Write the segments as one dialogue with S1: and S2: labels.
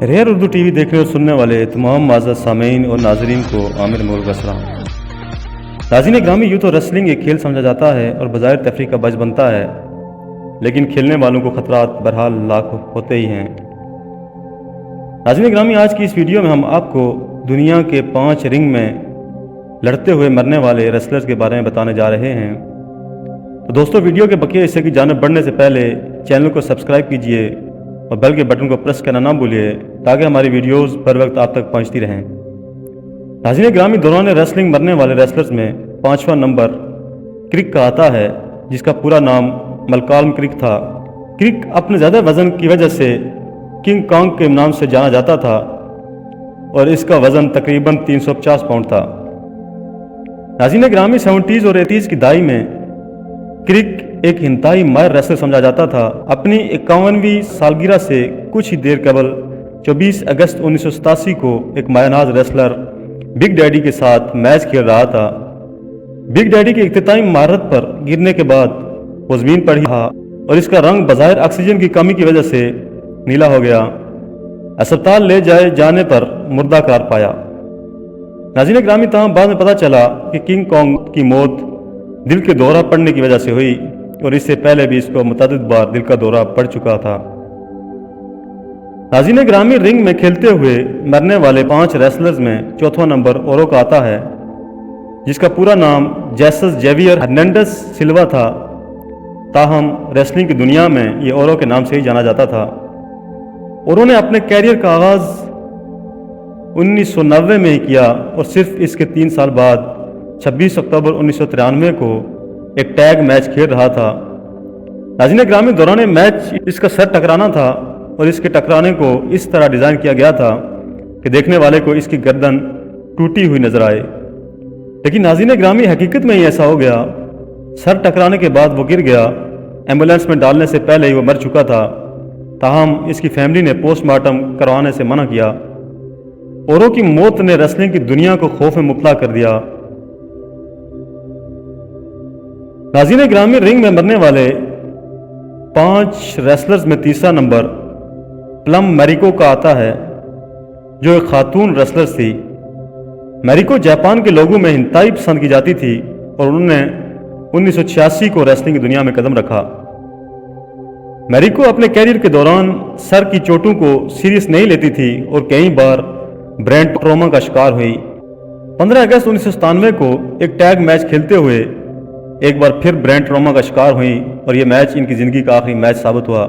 S1: Rare Urdu TV देखने और सुनने वाले तमाम माज़ा सामीन और नाजरीन को आमिर मोल का सलाम। नाज़रीन ग्रामी, यूँ तो रेसलिंग एक खेल समझा जाता है और बज़ाहिर तफरीह का बज बनता है, लेकिन खेलने वालों को खतरात बहरहाल लाख होते ही हैं। नाज़रीन ग्रामी, आज की इस वीडियो में हम आपको दुनिया के 5 रिंग में लड़ते हुए मरने वाले रेसलर्स के बारे में बताने जा रहे हैं। तो दोस्तों, वीडियो के बकिया हिस्से की जानिब बढ़ने से पहले चैनल को सब्सक्राइब कीजिए और बेल के बटन को प्रेस करना ना भूलिए ताकि हमारी वीडियोस बर वक्त आप तक पहुंचती रहें। नाज़रीन ग्रामी, दौरान रेसलिंग मरने वाले रेसलर्स में 5वां नंबर क्रिक का आता है, जिसका पूरा नाम मलकॉल्म क्रिक था। क्रिक अपने ज़्यादा वज़न की वजह से किंग कॉन्ग के नाम से जाना जाता था और इसका वज़न तकरीबन 350 पाउंड था। नाज़रीन ग्रामी, 70s और 80s की दहाई में क्रिक एक इंतहाई माहिर रेसलर समझा जाता था। अपनी 51वीं सालगिरह से कुछ ही देर कबल 24 अगस्त 1987 को एक मायनाज रेसलर बिग डैडी के साथ मैच खेल रहा था। बिग डैडी की इख्तितामी महारत पर गिरने के बाद वो ज़मीन पर ही रहा और इसका रंग बज़ाहिर ऑक्सीजन की कमी की वजह से नीला हो गया। अस्पताल ले जाने पर मुर्दा करार पाया। नाज़रीन ग्रामी, तमाम बाद में पता चला कि किंग कॉन्ग की मौत दिल के दौरा पड़ने की वजह से हुई और इससे पहले भी इसको मुतअद्दिद बार दिल का दौरा पड़ चुका था। नाज़रीन ग्रामी, रिंग में खेलते हुए मरने वाले 5 रेसलर्स में चौथा नंबर ओरो का आता है, जिसका पूरा नाम जेसस जेवियर हर्नांडेज सिल्वा था। ताहम रेसलिंग की दुनिया में ये ओरो के नाम से ही जाना जाता था। ओरो ने अपने कैरियर का आगाज़ 1990 में ही किया और सिर्फ इसके 3 साल बाद 26 अक्टूबर 1993 को एक टैग मैच खेल रहा था। नाज़रीन ग्रामी, दौरान मैच इसका सर टकराना था और इसके टकराने को इस तरह डिज़ाइन किया गया था कि देखने वाले को इसकी गर्दन टूटी हुई नजर आए। लेकिन नाज़रीन ग्रामी, हकीकत में ही ऐसा हो गया। सर टकराने के बाद वो गिर गया। एम्बुलेंस में डालने से पहले ही वो मर चुका था। ताहम इसकी फैमिली ने पोस्टमार्टम करवाने से मना किया। ओरो की मौत ने रेसलिंग की दुनिया को खौफ में मुब्तला कर दिया। नाज़रीन ग्रामी, रिंग में मरने वाले 5 रेसलर्स में तीसरा नंबर प्लम मैरिको का आता है, जो एक खातून रेसलर थी। मैरिको जापान के लोगों में इंतहाई पसंद की जाती थी और उन्होंने 1986 को रेसलिंग की दुनिया में कदम रखा। मैरिको अपने कैरियर के दौरान सर की चोटों को सीरियस नहीं लेती थी और कई बार ब्रेन ट्रॉमा का शिकार हुई। 15 अगस्त 1997 को एक टैग मैच खेलते हुए एक बार फिर ब्रेन ट्रॉमा का शिकार हुई और यह मैच इनकी ज़िंदगी का आखिरी मैच साबित हुआ।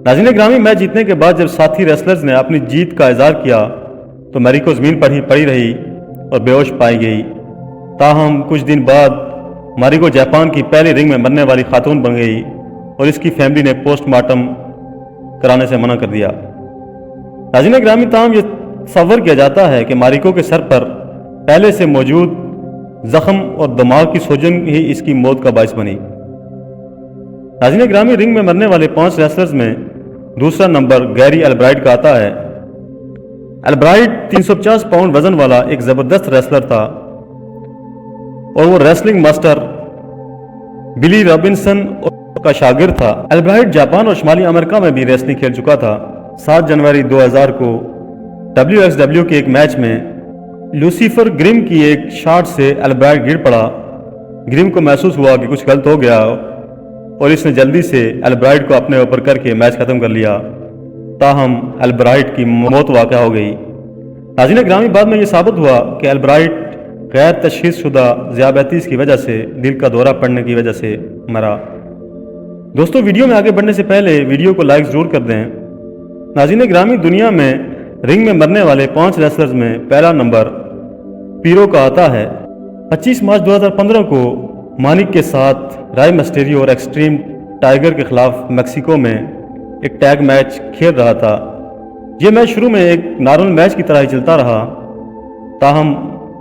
S1: नाज़रीन ग्रामी, मैच जीतने के बाद जब साथी रेसलर्स ने अपनी जीत का इज़हार किया तो मैरिको ज़मीन पर ही पड़ी रही और बेहोश पाई गई। ताहम कुछ दिन बाद मैरिको जापान की पहली रिंग में मरने वाली खातून बन गई और इसकी फैमिली ने पोस्टमार्टम कराने से मना कर दिया। नाज़रीन ग्रामी, ताहम ये तस्वर किया जाता है कि मैरिको के सर पर पहले से मौजूद जख्म और दिमाग की सूजन ही इसकी मौत का बायस बनी। नाज़रीन ग्रामी, रिंग में मरने वाले 5 रेसलर्स में दूसरा नंबर गैरी अल्ब्राइट का आता है। अल्ब्राइट 350 पाउंड वजन वाला एक ज़बरदस्त रेसलर था और वो रेसलिंग मास्टर बिली रॉबिन्सन का शागिर्द था। अल्ब्राइट जापान और शुमाली अमेरिका में भी रेसलिंग खेल चुका था। 7 जनवरी 2000 को WXW के एक मैच में लूसीफर ग्रिम की एक शॉट से अल्ब्राइट गिर पड़ा। ग्रिम को महसूस हुआ कि कुछ गलत हो गया और इसने जल्दी से अल्ब्राइट को अपने ऊपर करके मैच खत्म कर लिया। ताहम अल्ब्राइट की मौत वाक़या हो गई। नाज़रीन ग्रामी, बाद में ये साबित हुआ कि अल्ब्राइट गैर तशख़ीस शुदा ज़ियाबतीस की वजह से दिल का दौरा पड़ने की वजह से मरा। दोस्तों, वीडियो में आगे बढ़ने से पहले वीडियो को लाइक ज़रूर कर दें। नाज़रीन ग्रामी, दुनिया में रिंग में मरने वाले 5 रेसलर्स में पहला नंबर पीरो का आता है। 25 मार्च 2015 को मानिक के साथ राय मिस्टेरियो और एक्सट्रीम टाइगर के खिलाफ मेक्सिको में एक टैग मैच खेल रहा था। यह मैच शुरू में एक नॉर्मल मैच की तरह ही चलता रहा। ताहम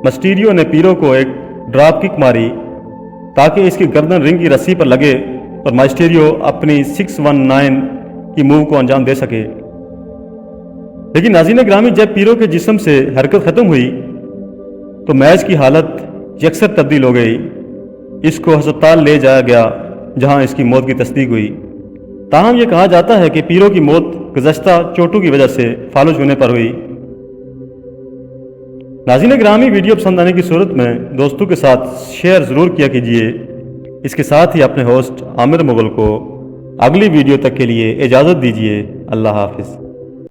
S1: मिस्टेरियो ने पीरो को एक ड्रॉप किक मारी ताकि इसकी गर्दन रिंग की रस्सी पर लगे और मिस्टेरियो अपनी 619 की मूव को अंजाम दे सके। लेकिन नाज़रीन ग्रामी, जब पीरो के जिस्म से हरकत ख़त्म हुई तो मैच की हालत यकसर तब्दील हो गई। इसको अस्पताल ले जाया गया जहां इसकी मौत की तस्दीक हुई। تاہم یہ کہا جاتا ہے کہ پیروں کی موت گزشتہ چوٹوں کی وجہ سے فالج ہونے پر ہوئی۔ ناظرین گرامی، ویڈیو پسند آنے کی صورت میں دوستوں کے ساتھ شیئر ضرور کیا کیجیے۔ اس کے ساتھ ہی اپنے ہوسٹ عامر مغل کو اگلی ویڈیو تک کے لیے اجازت دیجیے۔ اللہ حافظ۔